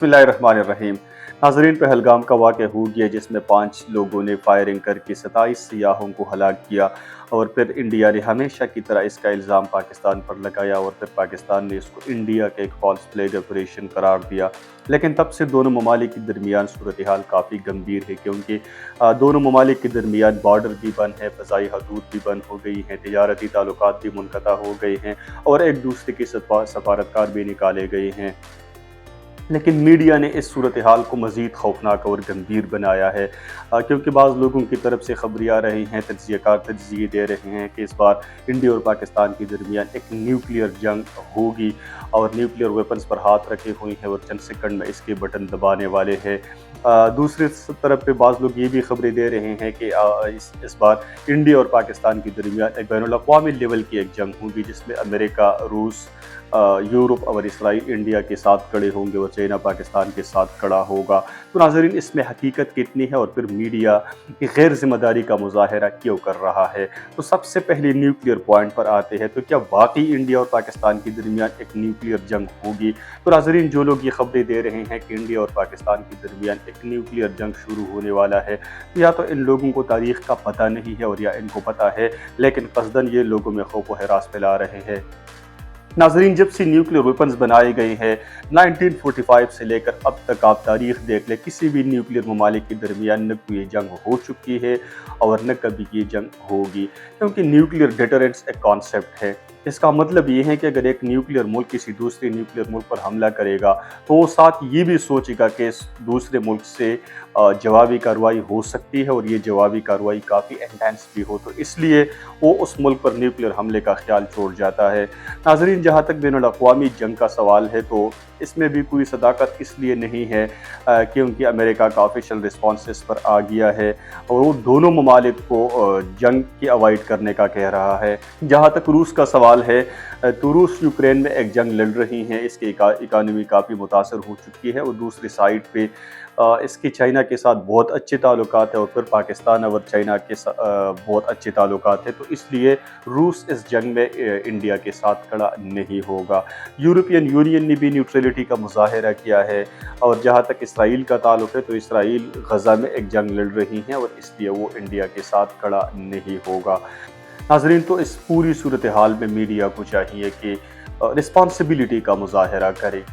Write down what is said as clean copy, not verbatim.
बिस्मिल्लाहिर्रहमानिर्रहीम। नाज़रीन, पहलगाम का वाक़या हो गया जिसमें 5 लोगों ने फायरिंग करके 27 सियाहों को हलाक किया और फिर इंडिया ने हमेशा की तरह इसका इल्ज़ाम पाकिस्तान पर लगाया और फिर पाकिस्तान ने इसको इंडिया के एक फॉल्स फ्लैग ऑपरेशन करार दिया। लेकिन तब से दोनों ममालिक के दरमियान सूरत हाल काफ़ी गंभीर है, क्योंकि दोनों ममालिक के दरमियान बॉर्डर भी बंद है, फ़ज़ाई हदूद भी बंद हो गई हैं, तिजारती ताल्लुकात भी मुनक़ता हो गए हैं और एक दूसरे के सफारतकार भी निकाले गए हैं। लेकिन मीडिया ने इस सूरत हाल को मज़ीद खौफनाक और गंभीर बनाया है, क्योंकि बाज़ लोगों की तरफ से खबरें आ रही हैं, तज्ज़ियाकार तज्ज़िये दे रहे हैं कि इस बार इंडिया और पाकिस्तान के दरमियान एक न्यूक्लियर जंग होगी और न्यूक्लियर वेपन्स पर हाथ रखे हुए हैं और चंद सेकंड में इसके बटन दबाने वाले हैं। दूसरी तरफ पे बाज़ लोग ये भी खबरें दे रहे हैं कि इस बार इंडिया और पाकिस्तान के दरमियान एक बैनुल-अक़वामी लेवल की एक जंग होगी जिसमें अमेरिका, रूस, यूरोप और इसराइल इंडिया के साथ खड़े होंगे और चाइना पाकिस्तान के साथ खड़ा होगा। तो नाज़रीन, इसमें हकीकत कितनी है और फिर मीडिया की गैर ज़िम्मेदारी का मुज़ाहरा क्यों कर रहा है? तो सबसे पहले न्यूक्लियर पॉइंट पर आते हैं। तो क्या वाकई इंडिया और पाकिस्तान के दरमियान एक न्यूक्लियर जंग होगी? तो नाज़रीन, जो लोग ये खबरें दे रहे हैं कि इंडिया और पाकिस्तान के दरमियान एक न्यूक्लियर जंग शुरू होने वाला है, तो या तो इन लोगों को तारीख़ का पता नहीं है और या इनको पता है लेकिन क़स्दन ये लोगों में खौफ व हरास फैला रहे हैं। नाज़रीन, जब से न्यूक्लियर वेपन्स बनाए गए हैं 1945 से लेकर अब तक आप तारीख़ देख लें, किसी भी न्यूक्लियर ममालिक के दरमियान न कोई जंग हो चुकी है और न कभी ये जंग होगी, क्योंकि न्यूक्लियर डिटरेंस एक कॉन्सेप्ट है। इसका मतलब ये है कि अगर एक न्यूक्लियर मुल्क किसी दूसरे न्यूक्लियर मुल्क पर हमला करेगा तो वो साथ ये भी सोचेगा कि इस दूसरे मुल्क से जवाबी कार्रवाई हो सकती है और ये जवाबी कार्रवाई काफ़ी इंटेंस भी हो, तो इसलिए वो उस मुल्क पर न्यूक्लियर हमले का ख्याल छोड़ जाता है। नाज़रीन, जहाँ तक बैनुल-अक़वामी जंग का सवाल है तो इसमें भी कोई सदाकत इसलिए नहीं है क्योंकि अमेरिका का ऑफिशियल रिस्पॉन्स इस पर आ गया है और वो दोनों ममालिक को जंग की अवॉइड करने का कह रहा है। जहाँ तक रूस का सवाल है तो रूस यूक्रेन में एक जंग लड़ रही हैं, इसकी इकानमी काफ़ी मुतासर हो चुकी है और दूसरी साइड पे इसके चाइना के साथ बहुत अच्छे ताल्लुकात है और फिर पाकिस्तान और चाइना के बहुत अच्छे ताल्लुकात है, तो इसलिए रूस इस जंग में इंडिया के साथ खड़ा नहीं होगा। यूरोपियन यूनियन ने भी न्यूट्रलिटी का मुज़ाहरा किया है और जहाँ तक इसराइल का ताल्लुक है तो इसराइल गज़ा में एक जंग लड़ रही हैं और इसलिए वो इंडिया के साथ खड़ा नहीं होगा। नाज़रीन, तो इस पूरी सूरत हाल में मीडिया को चाहिए कि रिस्पॉन्सिबिलिटी का मुज़ाहरा करे।